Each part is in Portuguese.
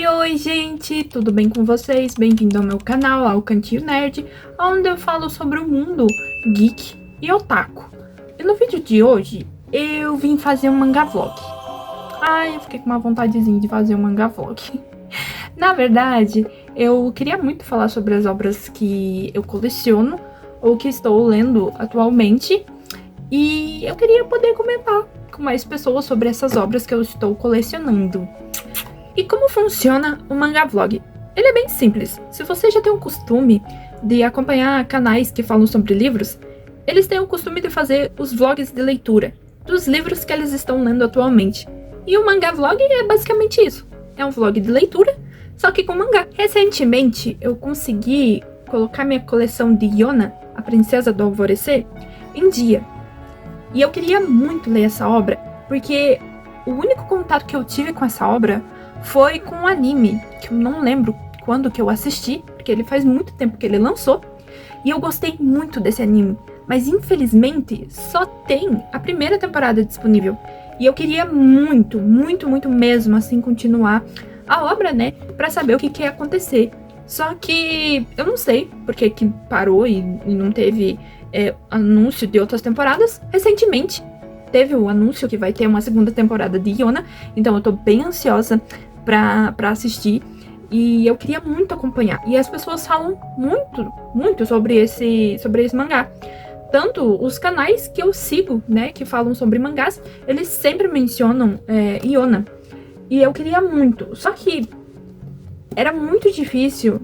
Oi, oi, gente! Tudo bem com vocês? Bem-vindo ao meu canal, ao Cantinho Nerd, onde eu falo sobre o mundo geek e otaku. E no vídeo de hoje, eu vim fazer um mangá vlog. Ai, eu fiquei com uma vontadezinha de fazer um mangá vlog. Na verdade, eu queria muito falar sobre as obras que eu coleciono ou que estou lendo atualmente. E eu queria poder comentar com mais pessoas sobre essas obras que eu estou colecionando. E como funciona o mangá vlog? Ele é bem simples. Se você já tem o costume de acompanhar canais que falam sobre livros, eles têm o costume de fazer os vlogs de leitura dos livros que eles estão lendo atualmente. E o mangá vlog é basicamente isso. É um vlog de leitura, só que com mangá. Recentemente, eu consegui colocar minha coleção de Yona, a Princesa do Alvorecer, em dia. E eu queria muito ler essa obra, porque o único contato que eu tive com essa obra foi com um anime, que eu não lembro quando que eu assisti, porque ele faz muito tempo que ele lançou, e eu gostei muito desse anime, mas infelizmente só tem a primeira temporada disponível, e eu queria muito, muito, muito mesmo assim continuar a obra, né, pra saber o que ia acontecer. Só que eu não sei porque que parou e não teve anúncio de outras temporadas. Recentemente teve o anúncio que vai ter uma segunda temporada de Yona, então eu tô bem ansiosa pra assistir, e eu queria muito acompanhar. E as pessoas falam muito, muito sobre esse mangá. Tanto os canais que eu sigo, né, que falam sobre mangás, eles sempre mencionam Yona. E eu queria muito, só que era muito difícil.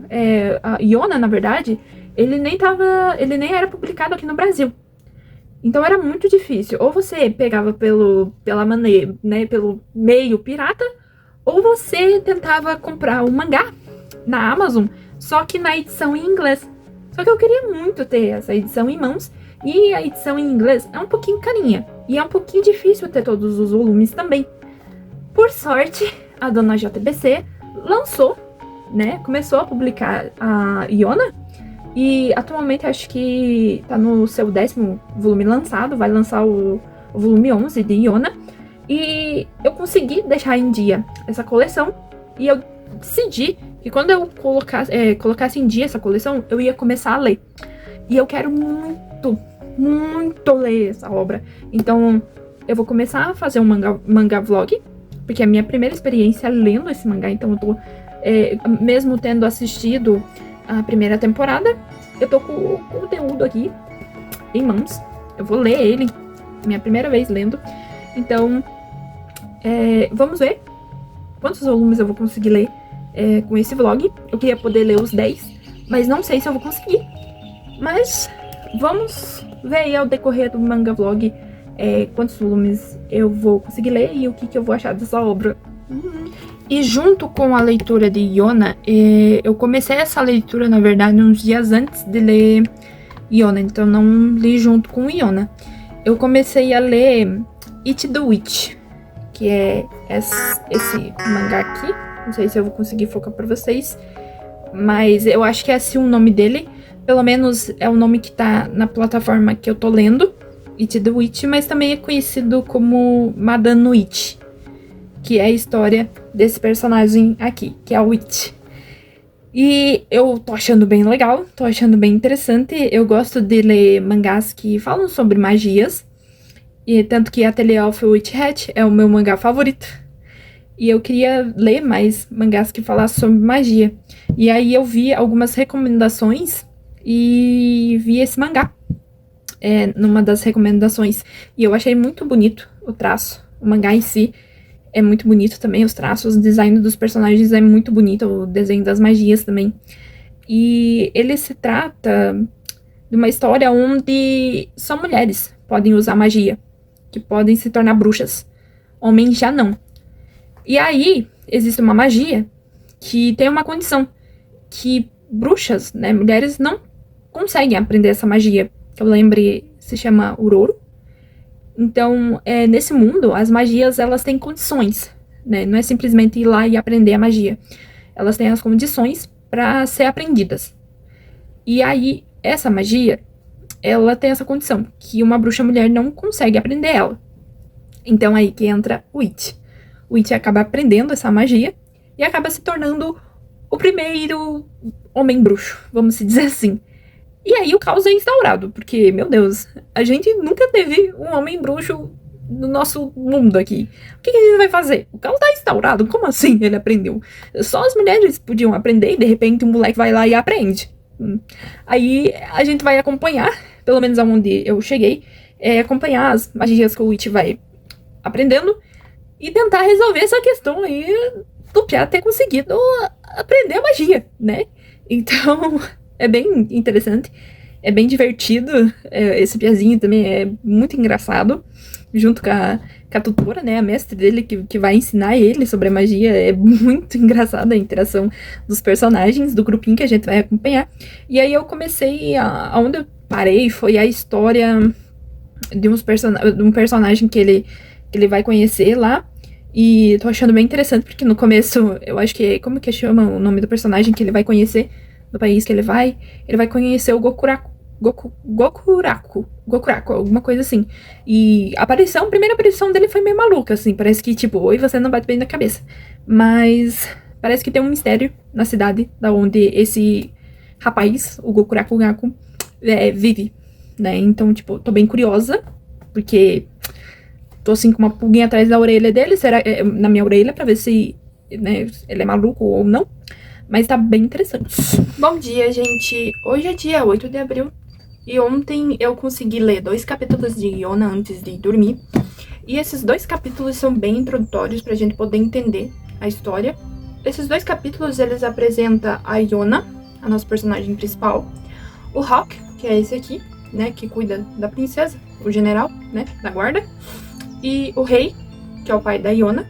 A Yona, na verdade, ele nem era publicado aqui no Brasil. Então era muito difícil. Ou você pegava pela maneira, né, pelo meio pirata, ou você tentava comprar o mangá na Amazon, só que na edição em inglês. Só que eu queria muito ter essa edição em mãos, e a edição em inglês é um pouquinho carinha, e é um pouquinho difícil ter todos os volumes também. Por sorte, a dona JBC lançou, né, começou a publicar a Yona, e atualmente acho que tá no seu 10º volume lançado, vai lançar o volume 11 de Yona. E eu consegui deixar em dia essa coleção, e eu decidi que quando eu colocasse em dia essa coleção, eu ia começar a ler. E eu quero muito, muito ler essa obra. Então eu vou começar a fazer um mangá vlog, porque é a minha primeira experiência lendo esse mangá. Então eu tô, mesmo tendo assistido a primeira temporada, eu tô com o conteúdo aqui em mãos. Eu vou ler ele, minha primeira vez lendo. Então, vamos ver quantos volumes eu vou conseguir ler com esse vlog. Eu queria poder ler os 10, mas não sei se eu vou conseguir. Mas vamos ver aí ao decorrer do manga vlog quantos volumes eu vou conseguir ler e o que eu vou achar dessa obra. E junto com a leitura de Yona, eu comecei essa leitura, na verdade, uns dias antes de ler Yona, então não li junto com Yona. Eu comecei a ler It the Witch, que é esse mangá aqui. Não sei se eu vou conseguir focar pra vocês, mas eu acho que é assim o nome dele. Pelo menos é o nome que tá na plataforma que eu tô lendo, It the Witch, mas também é conhecido como Madame no It, que é a história desse personagem aqui, que é a Witch. E eu tô achando bem legal, tô achando bem interessante. Eu gosto de ler mangás que falam sobre magias, e tanto que Atelier of Witch Hat é o meu mangá favorito. E eu queria ler mais mangás que falassem sobre magia. E aí eu vi algumas recomendações e vi esse mangá numa das recomendações. E eu achei muito bonito o traço. O mangá em si é muito bonito também, os traços, o design dos personagens é muito bonito, o desenho das magias também. E ele se trata de uma história onde só mulheres podem usar magia, que podem se tornar bruxas. Homens já não. E aí, existe uma magia que tem uma condição, que bruxas, né, mulheres, não conseguem aprender essa magia, que eu lembre, se chama Uroro. Então, nesse mundo, as magias, elas têm condições, né, não é simplesmente ir lá e aprender a magia. Elas têm as condições para ser aprendidas. E aí, essa magia, ela tem essa condição, que uma bruxa mulher não consegue aprender ela. Então aí que entra o Witch. O Witch acaba aprendendo essa magia, e acaba se tornando o primeiro homem bruxo, vamos dizer assim. E aí o caos é instaurado, porque, meu Deus, a gente nunca teve um homem bruxo no nosso mundo aqui. O que a gente vai fazer? O caos tá instaurado? Como assim ele aprendeu? Só as mulheres podiam aprender e de repente o moleque vai lá e aprende. Aí a gente vai acompanhar, pelo menos aonde eu cheguei, acompanhar as magias que o Witch vai aprendendo e tentar resolver essa questão aí do Pia ter conseguido aprender a magia, né? Então, é bem interessante, é bem divertido, esse Piazinho também é muito engraçado, junto com a tutora, né, a mestre dele, que vai ensinar ele sobre a magia, é muito engraçada a interação dos personagens, do grupinho que a gente vai acompanhar. E aí eu comecei, aonde eu parei foi a história de um personagem que ele vai conhecer lá. E tô achando bem interessante, porque no começo, eu acho que, como que chama o nome do personagem que ele vai conhecer, do país que ele vai conhecer o Gokuraku, alguma coisa assim. E a primeira aparição dele foi meio maluca, assim, parece que, tipo, oi, você não bate bem na cabeça. Mas parece que tem um mistério na cidade, da onde esse rapaz, o Gokuraku vive, né? Então, tipo, tô bem curiosa, porque tô assim com uma pulguinha atrás da orelha dele, na minha orelha, pra ver se, né, ele é maluco ou não. Mas tá bem interessante. Bom dia, gente. Hoje é dia 8 de abril. E ontem eu consegui ler 2 capítulos de Iona antes de dormir. E esses 2 capítulos são bem introdutórios pra gente poder entender a história. Esses 2 capítulos, eles apresentam a Iona, a nossa personagem principal. O Hawk, que é esse aqui, né, que cuida da princesa. O general, né, da guarda. E o rei, que é o pai da Iona.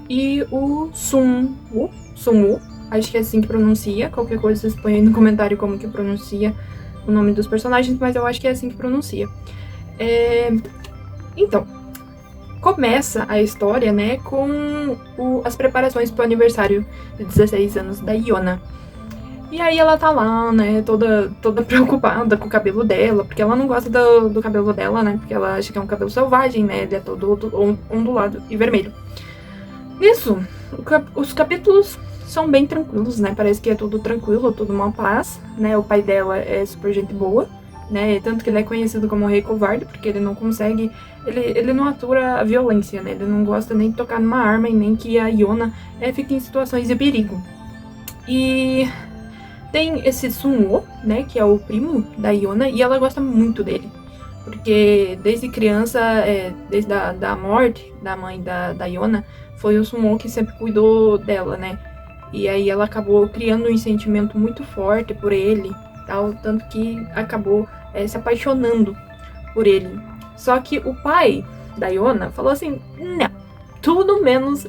E o Sunwoo, acho que é assim que pronuncia. Qualquer coisa vocês põem aí no comentário como que pronuncia o nome dos personagens, mas eu acho que é assim que pronuncia. Então, começa a história, né, com as preparações para o aniversário de 16 anos da Iona. E aí ela tá lá, né, toda preocupada com o cabelo dela, porque ela não gosta do cabelo dela, né, porque ela acha que é um cabelo selvagem, né, ele é todo ondulado e vermelho. Nisso, os capítulos são bem tranquilos, né, parece que é tudo tranquilo, tudo uma paz, né, o pai dela é super gente boa, né, tanto que ele é conhecido como o Rei Covarde, porque ele não consegue, ele não atura a violência, né, ele não gosta nem de tocar numa arma e nem que a Iona fique em situações de perigo. E tem esse Sunwoo, né, que é o primo da Iona, e ela gosta muito dele. Porque desde criança, desde a morte da mãe da Iona, foi o Sunwoo que sempre cuidou dela, né. E aí ela acabou criando um sentimento muito forte por ele, tal, tanto que acabou se apaixonando por ele. Só que o pai da Iona falou assim, não, tudo menos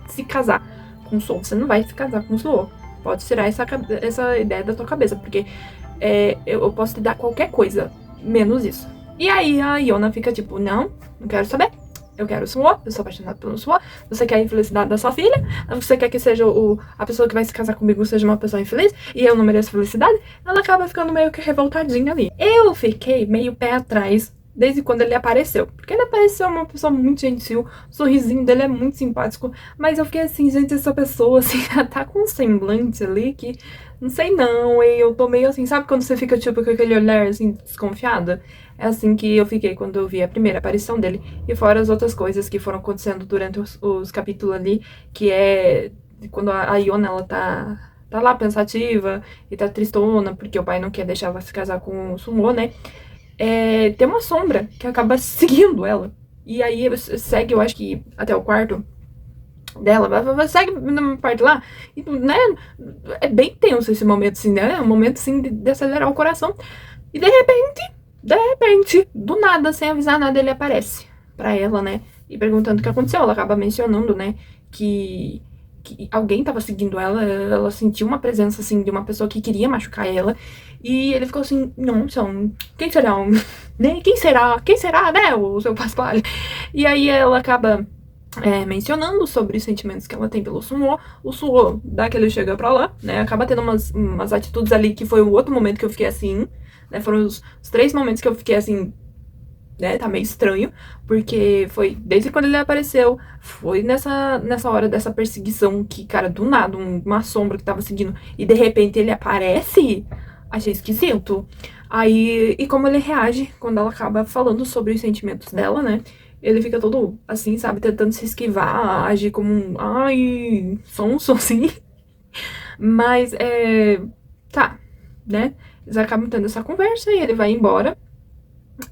se casar com o Sunwoo. Você não vai se casar com o Sunwoo. Pode tirar essa ideia da tua cabeça, porque eu posso te dar qualquer coisa, menos isso. E aí a Iona fica tipo, não quero saber. Eu quero o Sunwoo, eu sou apaixonada pelo Sunwoo. Você quer a infelicidade da sua filha? Você quer que seja a pessoa que vai se casar comigo seja uma pessoa infeliz? E eu não mereço felicidade? Ela acaba ficando meio que revoltadinha ali. Eu fiquei meio pé atrás desde quando ele apareceu. Porque ele apareceu uma pessoa muito gentil, o sorrisinho dele é muito simpático, mas eu fiquei assim, gente, essa pessoa, assim, tá com um semblante ali que, não sei não, e eu tô meio assim, sabe quando você fica, tipo, com aquele olhar, assim, desconfiada? É assim que eu fiquei quando eu vi a primeira aparição dele, e fora as outras coisas que foram acontecendo durante os capítulos ali, que é quando a Iona, ela tá lá pensativa, e tá tristona, porque o pai não quer deixar ela se casar com o Sunwoo, né? Tem uma sombra que acaba seguindo ela. E aí segue, eu acho que até o quarto dela, segue na parte lá, e, né, é bem tenso esse momento, assim, né, é um momento, assim, de acelerar o coração, e de repente, do nada, sem avisar nada, ele aparece pra ela, né, e perguntando o que aconteceu. Ela acaba mencionando, né, que alguém tava seguindo ela sentiu uma presença, assim, de uma pessoa que queria machucar ela, e ele ficou assim, nossa, quem será? Né? Quem será, né, o seu Pasquale? E aí ela acaba mencionando sobre os sentimentos que ela tem pelo Sunwoo. O Sunwoo dá que ele chega pra lá, né, acaba tendo umas atitudes ali que foi o outro momento que eu fiquei assim, né, foram os 3 momentos que eu fiquei assim, né? Tá meio estranho, porque foi desde quando ele apareceu, foi nessa hora dessa perseguição que, cara, do nada, uma sombra que tava seguindo, e de repente ele aparece. Achei esquisito. Aí, e como ele reage quando ela acaba falando sobre os sentimentos dela, né? Ele fica todo assim, sabe, tentando se esquivar, agir como um, ai, sonso, assim. Mas, tá, né? Eles acabam tendo essa conversa e ele vai embora.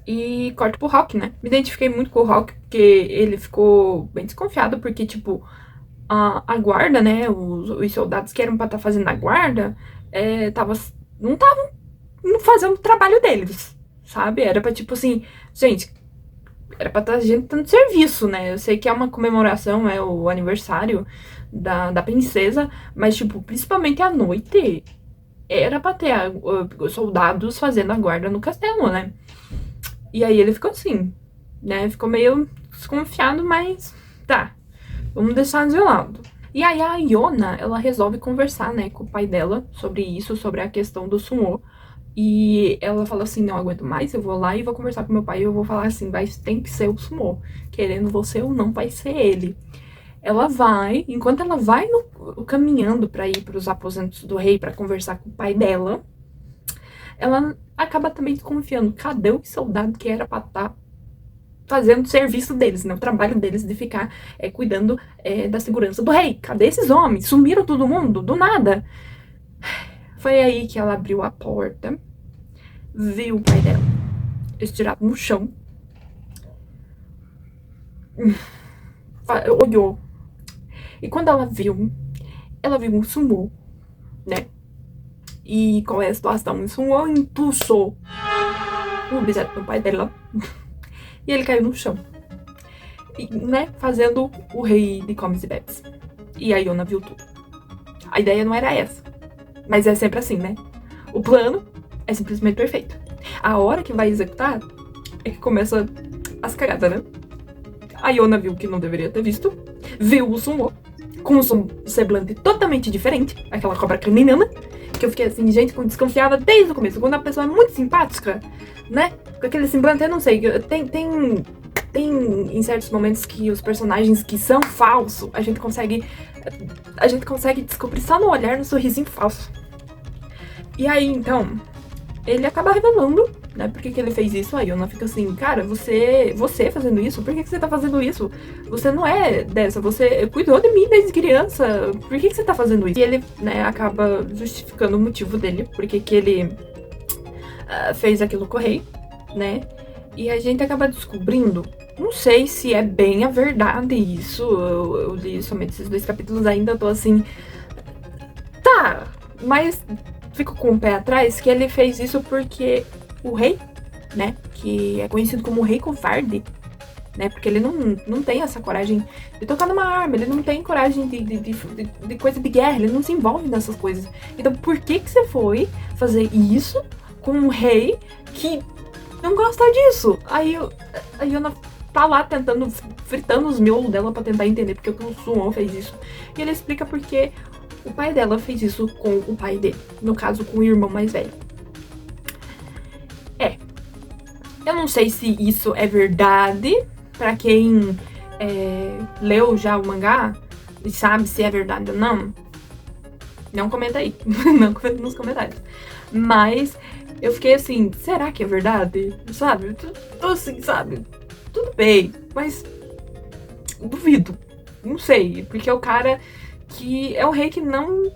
E corta pro Rock, né? Me identifiquei muito com o Rock, porque ele ficou bem desconfiado, porque, tipo, a guarda, né? Os soldados que eram pra estar fazendo a guarda, não estavam fazendo o trabalho deles, sabe? Era pra, tipo assim, gente, era pra estar gente dando serviço, né? Eu sei que é uma comemoração, é o aniversário da princesa, mas, tipo, principalmente à noite, era pra ter soldados fazendo a guarda no castelo, né? E aí ele ficou assim, né? Ficou meio desconfiado, mas tá, vamos deixar de lado. E aí a Iona, ela resolve conversar, né, com o pai dela sobre isso, sobre a questão do sumo. E ela fala assim, não aguento mais, eu vou lá e vou conversar com meu pai e eu vou falar assim, tem que ser o sumo. Querendo você ou não, vai ser ele. Ela vai, enquanto ela vai caminhando para ir para os aposentos do rei para conversar com o pai dela, ela acaba também desconfiando. Cadê o soldado que era pra estar fazendo o serviço deles, né? O trabalho deles de ficar cuidando da segurança do rei. Cadê esses homens? Sumiram todo mundo? Do nada. Foi aí que ela abriu a porta, viu o pai dela estirado no chão, olhou. E quando ela viu um sumô, né? E qual é a situação? Um sumô impulsou o objeto do pai dela e ele caiu no chão. E, né, fazendo o rei de comes e bebes. E a Iona viu tudo. A ideia não era essa. Mas é sempre assim, né? O plano é simplesmente perfeito. A hora que vai executar é que começa as cagadas, né? A Iona viu que não deveria ter visto. Viu o Sumo com um semblante totalmente diferente. Aquela cobra caninana. Que eu fiquei assim, gente, desconfiava desde o começo. Quando a pessoa é muito simpática, né? Com aquele semblante, eu não sei. Tem em certos momentos que os personagens que são falsos, a gente consegue descobrir só no olhar, no sorrisinho falso. E aí, então, ele acaba revelando, né, por que ele fez isso. Aí Iona fica assim, cara, você fazendo isso, por que você tá fazendo isso? Você não é dessa, você cuidou de mim desde criança, por que você tá fazendo isso? E ele, né, acaba justificando o motivo dele, porque que ele fez aquilo com o rei, né, e a gente acaba descobrindo, não sei se é bem a verdade isso, eu li somente esses 2 capítulos, ainda tô assim, tá, mas fico com o pé atrás que ele fez isso porque o rei, né, que é conhecido como o rei covarde, né, porque ele não tem essa coragem de tocar numa arma, ele não tem coragem de coisa de guerra, ele não se envolve nessas coisas. Então por que você foi fazer isso com um rei que não gosta disso? Aí a Iona tá lá tentando, fritando os miolos dela pra tentar entender porque o Sumo fez isso. E ele explica porque o pai dela fez isso com o pai dele, no caso com o irmão mais velho. Eu não sei se isso é verdade, pra quem leu já o mangá e sabe se é verdade ou não, não comenta aí, não comenta nos comentários. Mas eu fiquei assim, será que é verdade? Sabe? Tô assim, sabe? Tudo bem, mas duvido. Não sei, porque é o cara que é um rei que não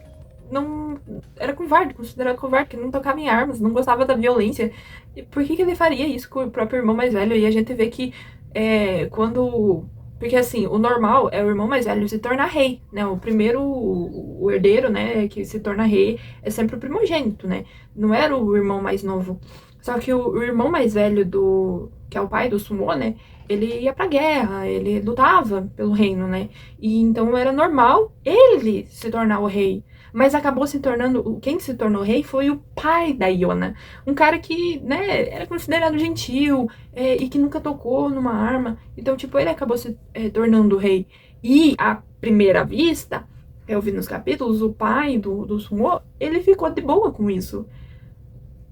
era covarde, considerado covarde, que não tocava em armas, não gostava da violência. E por que ele faria isso com o próprio irmão mais velho? E a gente vê que quando... Porque assim, o normal é o irmão mais velho se tornar rei, né? O primeiro, o herdeiro, né, que se torna rei é sempre o primogênito, né? Não era o irmão mais novo. Só que o irmão mais velho que é o pai do Sumo, né? Ele ia pra guerra, ele lutava pelo reino, né? E então era normal ele se tornar o rei. Mas acabou se tornando... Quem se tornou rei foi o pai da Iona. Um cara que, né, era considerado gentil e que nunca tocou numa arma. Então, tipo, ele acabou se tornando rei. E, à primeira vista, eu vi nos capítulos, o pai do Sumo, ele ficou de boa com isso.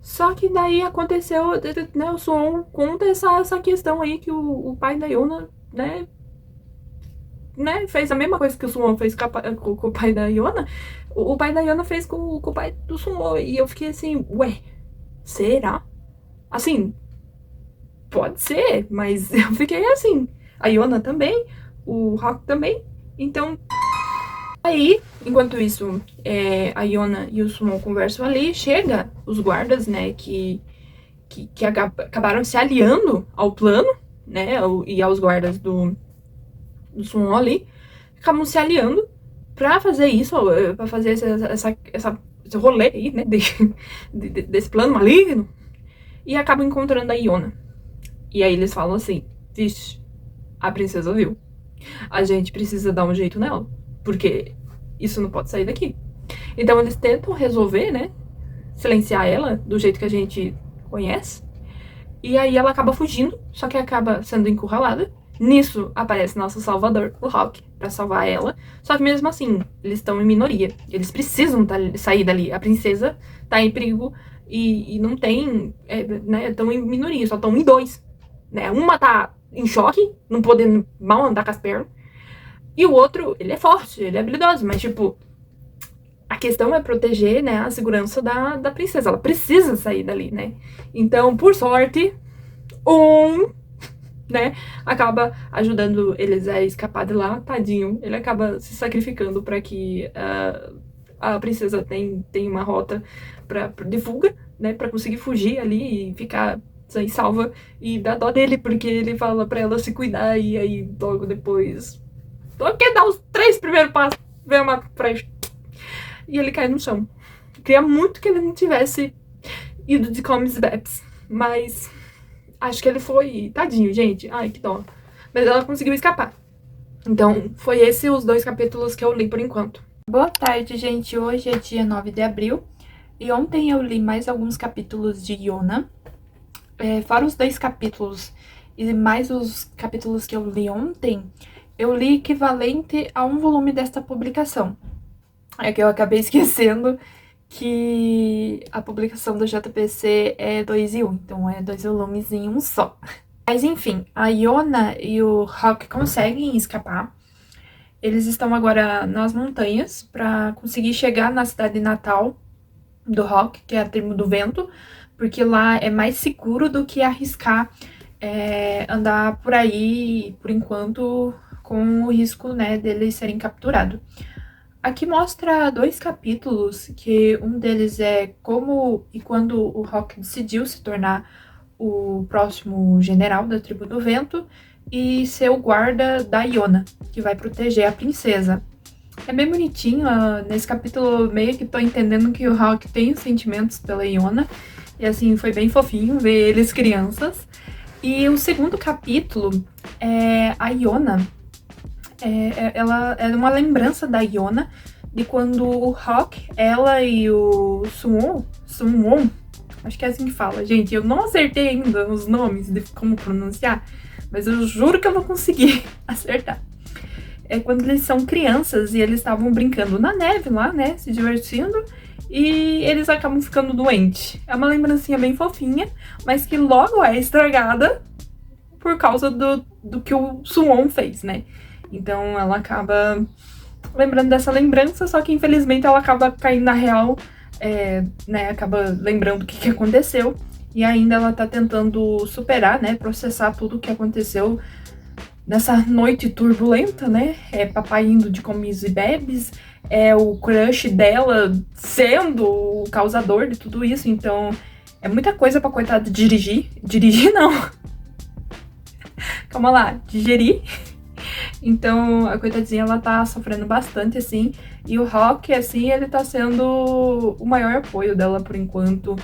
Só que daí aconteceu, né, o Suon conta essa questão aí que o pai da Yona, né, fez a mesma coisa que o Suon fez com o pai da Yona. O pai da Yona fez com o pai do Suon. E eu fiquei assim, ué, será? Assim, pode ser, mas eu fiquei assim. A Yona também, o Rock também. Então, aí, enquanto isso, a Yona e o Suon conversam ali, chega os guardas, né, que acabaram se aliando ao plano, né, e aos guardas do Suon ali, acabam se aliando pra fazer isso, pra fazer esse rolê aí, né, desse plano maligno, e acabam encontrando a Yona. E aí eles falam assim, vixe, a princesa viu. A gente precisa dar um jeito nela, porque isso não pode sair daqui. Então eles tentam resolver, né, silenciar ela do jeito que a gente conhece. E aí ela acaba fugindo, só que acaba sendo encurralada. Nisso aparece nosso salvador, o Rock, pra salvar ela. Só que mesmo assim, eles estão em minoria. Eles precisam sair dali. A princesa tá em perigo e não tem, né, estão em minoria, só estão em 2. Né? Uma tá em choque, não podendo mal andar com as pernas. E o outro, ele é forte, ele é habilidoso, mas tipo, a questão é proteger, né, a segurança da princesa. Ela precisa sair dali, né? Então, por sorte, né, acaba ajudando eles a escapar de lá, tadinho. Ele acaba se sacrificando para que a princesa tenha uma rota de fuga, né, para conseguir fugir ali e ficar salva. E dá dó dele, porque ele fala para ela se cuidar e aí logo depois... Logo que dá os 3 primeiros passos, vem uma frecha. E ele cai no chão. Queria muito que ele não tivesse ido de Comes Beps, mas acho que ele foi... Tadinho, gente. Ai, que dó. Mas ela conseguiu escapar. Então, foi esses os 2 capítulos que eu li por enquanto. Boa tarde, gente. Hoje é dia 9 de abril. E ontem eu li mais alguns capítulos de Yona. Fora os 2 capítulos e mais os capítulos que eu li ontem, eu li equivalente a um volume desta publicação. É que eu acabei esquecendo que a publicação do JPC é 2 em 1, então é 2 volumes em um só. Mas enfim, a Yona e o Rock conseguem escapar. Eles estão agora nas montanhas para conseguir chegar na cidade natal do Rock, que é a Tribo do Vento, porque lá é mais seguro do que arriscar andar por aí, por enquanto, com o risco, né, deles serem capturados. Aqui mostra 2 capítulos, que um deles é como e quando o Rock decidiu se tornar o próximo general da Tribo do Vento e ser o guarda da Yona, que vai proteger a princesa. É bem bonitinho, nesse capítulo meio que tô entendendo que o Rock tem sentimentos pela Yona, e assim, foi bem fofinho ver eles crianças. E o segundo capítulo é a Yona. Ela é uma lembrança da Yona de quando o Rock, ela e o Sunwon, acho que é assim que fala, gente, eu não acertei ainda os nomes de como pronunciar, mas eu juro que eu vou conseguir acertar. É quando eles são crianças e eles estavam brincando na neve lá, né, se divertindo, e eles acabam ficando doentes. É uma lembrancinha bem fofinha, mas que logo é estragada por causa do que o Suwon fez, né? Então ela acaba lembrando dessa lembrança, só que infelizmente ela acaba caindo na real, né? Acaba lembrando o que aconteceu. E ainda ela tá tentando superar, né? Processar tudo o que aconteceu nessa noite turbulenta, né? Papai indo de comes e bebes, o crush dela sendo o causador de tudo isso. Então é muita coisa pra coitada dirigir. Dirigir não. Calma lá, digerir. Então, a coitadinha, ela tá sofrendo bastante, assim. E o Rock, assim, ele tá sendo o maior apoio dela por enquanto.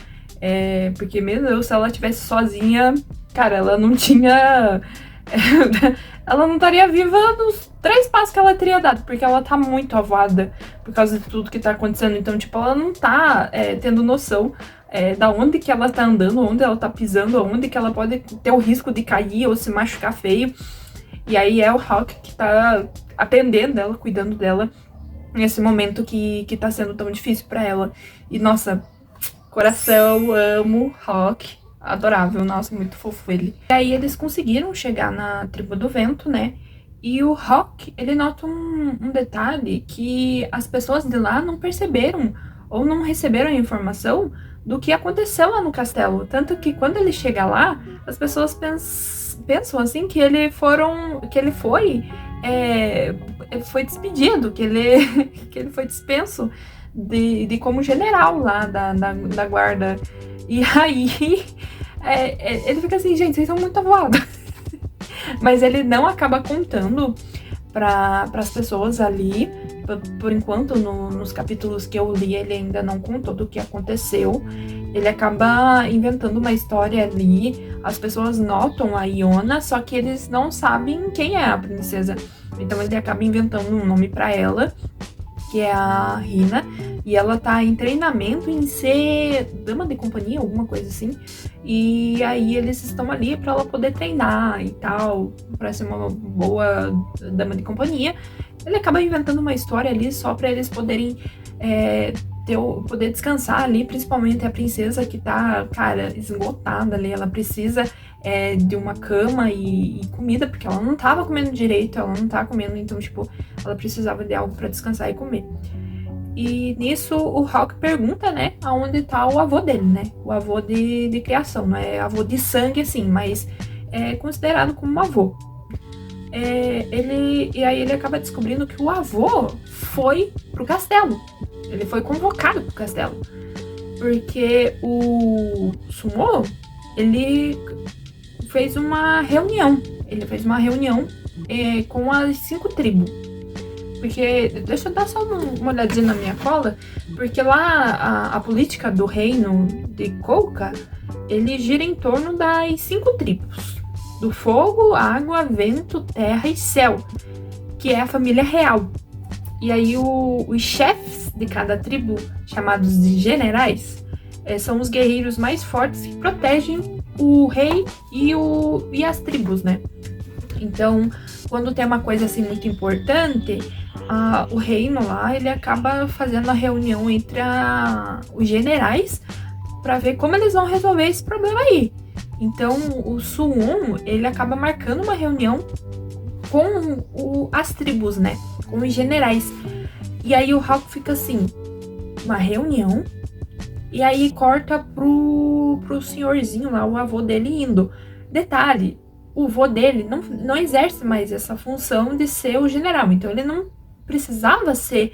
Porque mesmo eu, se ela estivesse sozinha, cara, ela não tinha... ela não estaria viva nos 3 passos que ela teria dado. Porque ela tá muito avoada por causa de tudo que tá acontecendo. Então, tipo, ela não tá tendo noção da onde que ela tá andando, onde ela tá pisando, onde que ela pode ter o risco de cair ou se machucar feio. E aí é o Rock que tá atendendo ela, cuidando dela nesse momento que tá sendo tão difícil pra ela. E nossa, Coração, amo, Rock, adorável, nossa, muito fofo ele. E aí eles conseguiram chegar na tribo do vento, né? E o Rock, ele nota um detalhe que as pessoas de lá não perceberam ou não receberam a informação do que aconteceu lá no castelo. Tanto que quando ele chega lá, as pessoas pensam assim que ele foi despedido, que ele foi dispenso de como general lá da guarda. E aí ele fica assim, gente, vocês são muito avoados. Mas ele não acaba contando para as pessoas ali. Por enquanto, nos capítulos que eu li, ele ainda não contou do que aconteceu. Ele acaba inventando uma história ali. As pessoas notam a Iona, só que eles não sabem quem é a princesa. Então ele acaba inventando um nome para ela, que é a Rina, e ela tá em treinamento em ser dama de companhia, alguma coisa assim. E aí eles estão ali para ela poder treinar e tal, para ser uma boa dama de companhia. Ele acaba inventando uma história ali só para eles poderem poder descansar ali, principalmente a princesa que tá, cara, esgotada ali. Ela precisa de uma cama e comida, porque ela não tava comendo direito, ela não tá comendo, então, tipo, ela precisava de algo para descansar e comer. E nisso o Rock pergunta, né, aonde tá o avô dele, né? O avô de criação, não é avô de sangue, assim, mas é considerado como um avô. E aí ele acaba descobrindo que o avô foi pro castelo. Ele foi convocado pro castelo. Porque o Sumo, ele fez uma reunião. Ele fez uma reunião com as 5 tribos. Porque, deixa eu dar só uma olhadinha na minha cola, porque lá a política do reino de Kouka, ele gira em torno das 5 tribos. Do fogo, água, vento, terra e céu, que é a família real. E aí os chefes de cada tribo, chamados de generais, são os guerreiros mais fortes que protegem o rei e as tribos, né? Então, quando tem uma coisa assim muito importante, o reino lá, ele acaba fazendo a reunião entre os generais para ver como eles vão resolver esse problema aí. Então, o Suwon, ele acaba marcando uma reunião com as tribos, né? Com os generais. E aí o Hawk fica assim, uma reunião, e aí corta pro senhorzinho lá, o avô dele indo. Detalhe, o avô dele não exerce mais essa função de ser o general, então ele não precisava ser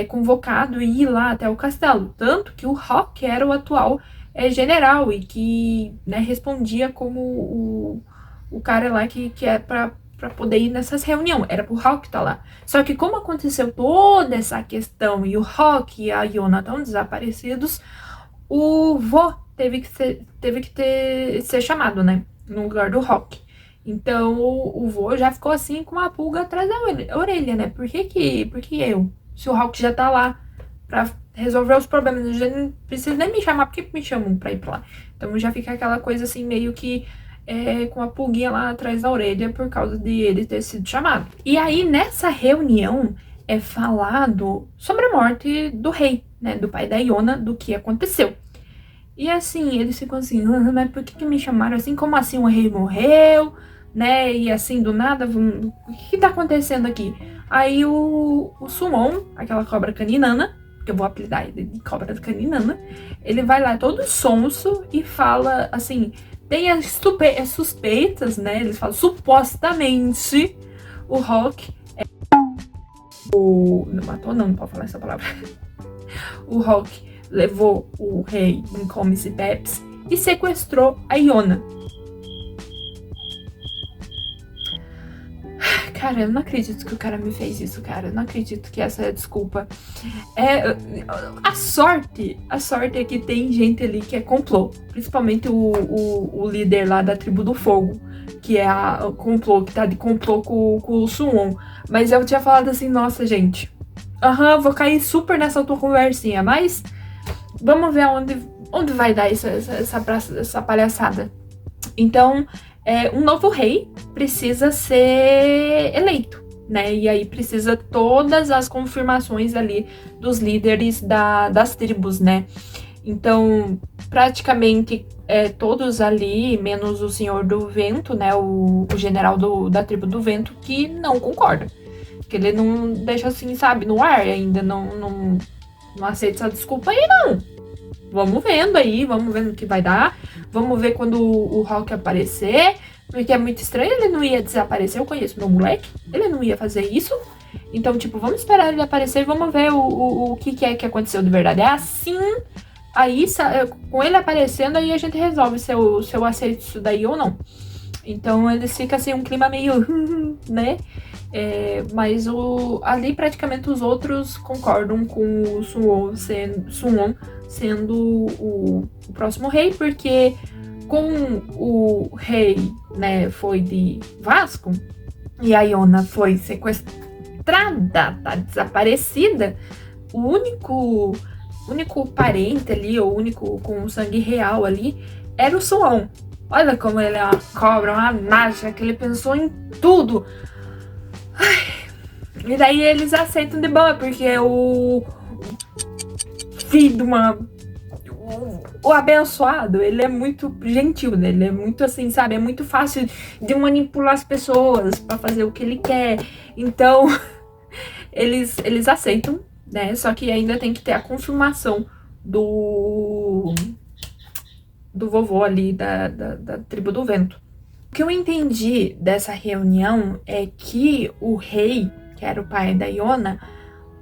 convocado e ir lá até o castelo. Tanto que o Hawk era o atual general e que, né, respondia como o cara lá que é pra poder ir nessas reuniões. Era pro Hawk estar lá. Só que como aconteceu toda essa questão e o Hawk e a Iona estão desaparecidos, o vô teve que ser chamado, né, no lugar do Hawk. Então o vô já ficou assim com uma pulga atrás da orelha, né? Por que eu? Se o Hawk já tá lá pra resolver os problemas, eu já não preciso nem me chamar, por que me chamam pra ir pra lá? Então já fica aquela coisa assim, meio que com a pulguinha lá atrás da orelha por causa de ele ter sido chamado. E aí, nessa reunião, é falado sobre a morte do rei, né? Do pai da Iona, do que aconteceu. E assim, eles ficam assim, mas por que me chamaram assim? Como assim o rei morreu, né? E assim, do nada, o que tá acontecendo aqui? Aí o Sumon, aquela cobra caninana, que eu vou apelidar ele de cobra caninana, ele vai lá todo sonso e fala assim, tem as suspeitas, né? Eles falam, supostamente, o Hawk não matou não pode falar essa palavra. O Hawk levou o rei em Comes e Bebes e sequestrou a Iona. Cara, eu não acredito que o cara me fez isso, cara. Eu não acredito que essa é a desculpa. A sorte é que tem gente ali que é complô. Principalmente o líder lá da tribo do fogo, que é o complô, que tá de complô com o Suwon. Mas eu tinha falado assim, nossa, gente. Vou cair super nessa tua conversinha, mas vamos ver onde vai dar essa palhaçada. Então, um novo rei precisa ser eleito, né? E aí precisa todas as confirmações ali dos líderes das tribos, né? Então, praticamente todos ali, menos o Senhor do Vento, né, o general da tribo do Vento, que não concorda. Que ele não deixa assim, sabe, no ar ainda, não aceita essa desculpa aí, não. Vamos vendo aí, vamos vendo o que vai dar. Vamos ver quando o Rock aparecer. Porque é muito estranho, ele não ia desaparecer. Eu conheço meu moleque, ele não ia fazer isso. Então, tipo, vamos esperar ele aparecer e vamos ver o que é que aconteceu de verdade. É assim, aí com ele aparecendo, aí a gente resolve se eu aceito isso daí ou não. Então, eles ficam assim, um clima meio, né? Mas ali praticamente os outros concordam com o Suwon sendo o próximo rei, porque com o rei, né, foi de Vasco e a Iona foi sequestrada, tá desaparecida, o único parente ali, o único com sangue real ali, era o Suwon. Olha como ele é uma cobra, uma naja, que ele pensou em tudo. E daí eles aceitam de boa, porque o filho de uma... O abençoado, ele é muito gentil, né? Ele é muito assim, sabe? É muito fácil de manipular as pessoas pra fazer o que ele quer. Então, eles aceitam, né? Só que ainda tem que ter a confirmação do vovô ali da tribo do vento. O que eu entendi dessa reunião é que o rei, que era o pai da Iona,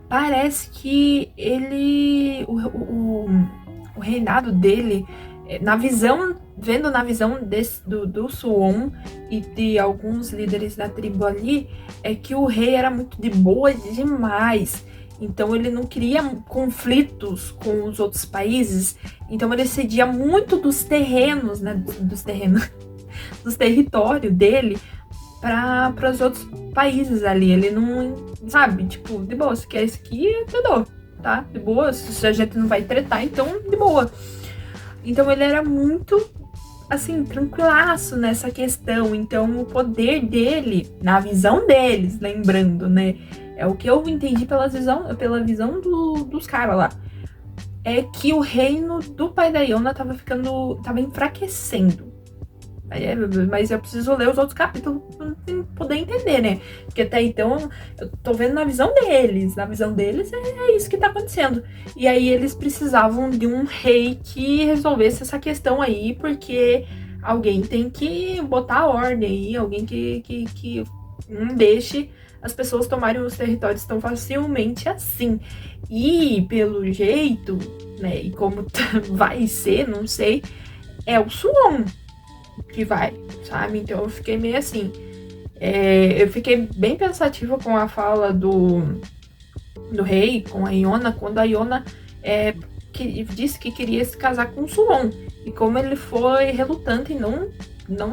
parece que ele... O reinado dele, vendo na visão do Suwon e de alguns líderes da tribo ali, é que o rei era muito de boa demais. Então ele não queria conflitos com os outros países. Então ele cedia muito dos terrenos, né? Dos territórios dele para os outros países ali. Ele não, sabe, tipo, de boa, se quer isso aqui, eu te dou, tá? De boa, se a gente não vai tretar, então de boa. Então ele era muito, assim, tranquilaço nessa questão. Então o poder dele, na visão deles, lembrando, né? É o que eu entendi pela visão dos caras lá. É que o reino do pai da Iona tava enfraquecendo. Mas eu preciso ler os outros capítulos pra poder entender, né? Porque até então eu tô vendo na visão deles. Na visão deles é isso que tá acontecendo. E aí eles precisavam de um rei que resolvesse essa questão aí, porque alguém tem que botar a ordem aí, alguém que não deixe as pessoas tomarem os territórios tão facilmente assim. E pelo jeito, né, e como vai ser, não sei, é o Suwon que vai, sabe? Então eu fiquei meio assim. Eu fiquei bem pensativa com a fala do rei, com a Iona, quando a Iona disse que queria se casar com o Suwon. E como ele foi relutante em não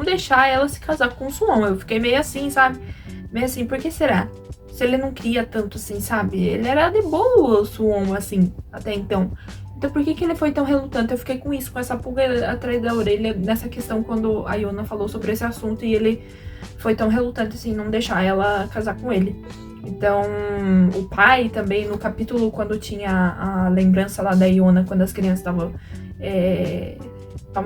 deixar ela se casar com o Suwon. Eu fiquei meio assim, sabe? Meio assim, por que será? Se ele não queria tanto assim, sabe? Ele era de boa, o Suwon, assim, até então. Então por que ele foi tão relutante? Eu fiquei com isso, com essa pulga atrás da orelha nessa questão quando a Iona falou sobre esse assunto e ele foi tão relutante assim, não deixar ela casar com ele. Então, o pai também, no capítulo quando tinha a lembrança lá da Iona, quando as crianças estavam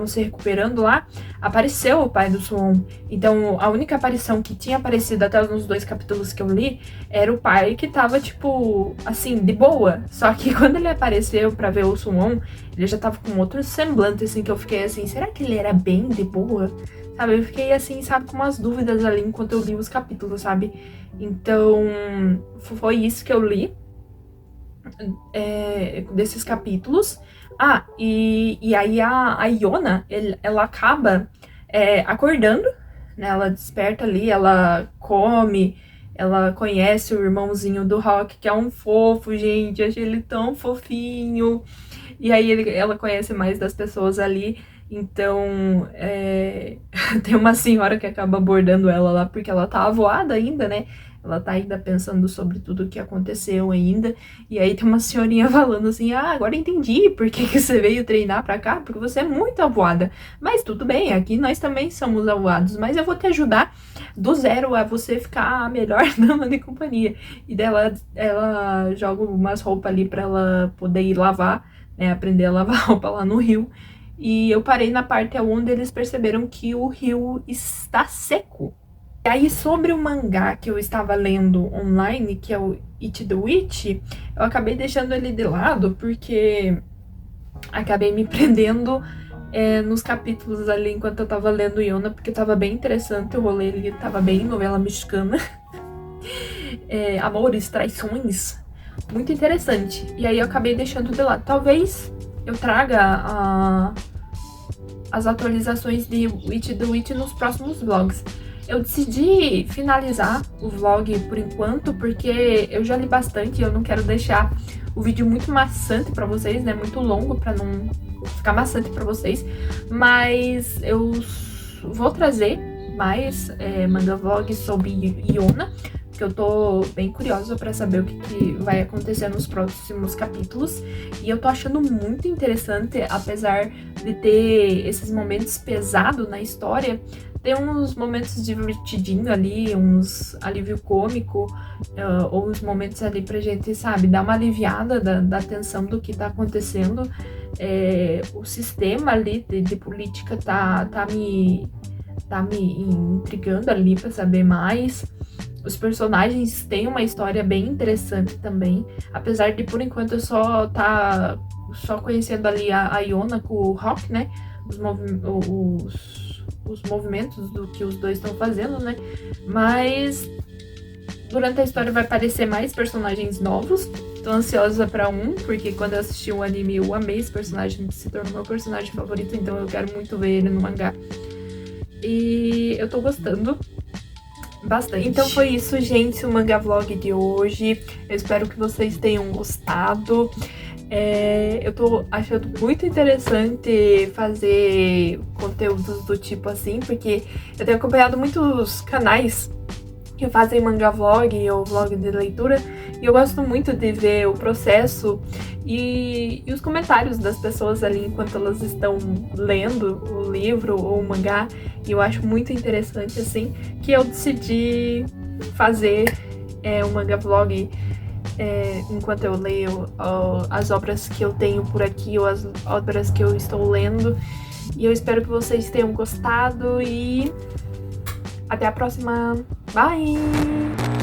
se recuperando lá, apareceu o pai do Suwon. Então, a única aparição que tinha aparecido até nos 2 capítulos que eu li era o pai que tava, tipo, assim, de boa. Só que quando ele apareceu pra ver o Suwon, ele já tava com outro semblante, assim, que eu fiquei assim, será que ele era bem de boa? Sabe, eu fiquei assim, sabe, com umas dúvidas ali enquanto eu li os capítulos, sabe? Então, foi isso que eu li desses capítulos. E aí a Iona, ela acaba acordando, né? Ela desperta ali, ela come, ela conhece o irmãozinho do Rock, que é um fofo, gente, achei ele tão fofinho. E aí ela conhece mais das pessoas ali, então tem uma senhora que acaba abordando ela lá, porque ela tá avoada ainda, né? Ela tá ainda pensando sobre tudo o que aconteceu ainda. E aí tem uma senhorinha falando assim, agora entendi por que você veio treinar pra cá, porque você é muito avoada. Mas tudo bem, aqui nós também somos avoados, mas eu vou te ajudar do zero a você ficar a melhor dama de companhia. E dela ela joga umas roupas ali pra ela poder ir lavar né, aprender a lavar roupa lá no rio. E eu parei na parte onde eles perceberam que o rio está seco. E aí, sobre o mangá que eu estava lendo online, que é o It the Witch, eu acabei deixando ele de lado porque acabei me prendendo nos capítulos ali enquanto eu tava lendo Yona, porque tava bem interessante o rolê, ele tava bem novela mexicana. Amores, traições, muito interessante. E aí eu acabei deixando de lado. Talvez eu traga as atualizações de It the Witch nos próximos vlogs. Eu decidi finalizar o vlog por enquanto, porque eu já li bastante e eu não quero deixar o vídeo muito maçante pra vocês, né? Muito longo pra não ficar maçante pra vocês. Mas eu vou trazer mais manga vlogs sobre Yona, porque eu tô bem curiosa pra saber o que vai acontecer nos próximos capítulos. E eu tô achando muito interessante, apesar de ter esses momentos pesados na história, tem uns momentos divertidinhos ali, uns alívio cômico, ou uns momentos ali pra gente, sabe, dar uma aliviada da tensão do que tá acontecendo. O sistema ali de política tá me intrigando ali pra saber mais. Os personagens têm uma história bem interessante também, apesar de por enquanto eu só conhecendo ali a Yona com o Rock, né? Os movimentos do que os dois estão fazendo, né? Mas durante a história vai aparecer mais personagens novos. Tô ansiosa pra porque quando eu assisti o anime eu amei esse personagem, que se tornou meu personagem favorito, então eu quero muito ver ele no mangá. E eu tô gostando bastante. Então foi isso, gente, o manga vlog de hoje. Eu espero que vocês tenham gostado. Eu tô achando muito interessante fazer conteúdos do tipo assim, porque eu tenho acompanhado muitos canais que fazem manga vlog ou vlog de leitura, e eu gosto muito de ver o processo e os comentários das pessoas ali enquanto elas estão lendo o livro ou o mangá, e eu acho muito interessante, assim, que eu decidi fazer um manga vlog enquanto eu leio as obras que eu tenho por aqui ou as obras que eu estou lendo. E eu espero que vocês tenham gostado e até a próxima. Bye!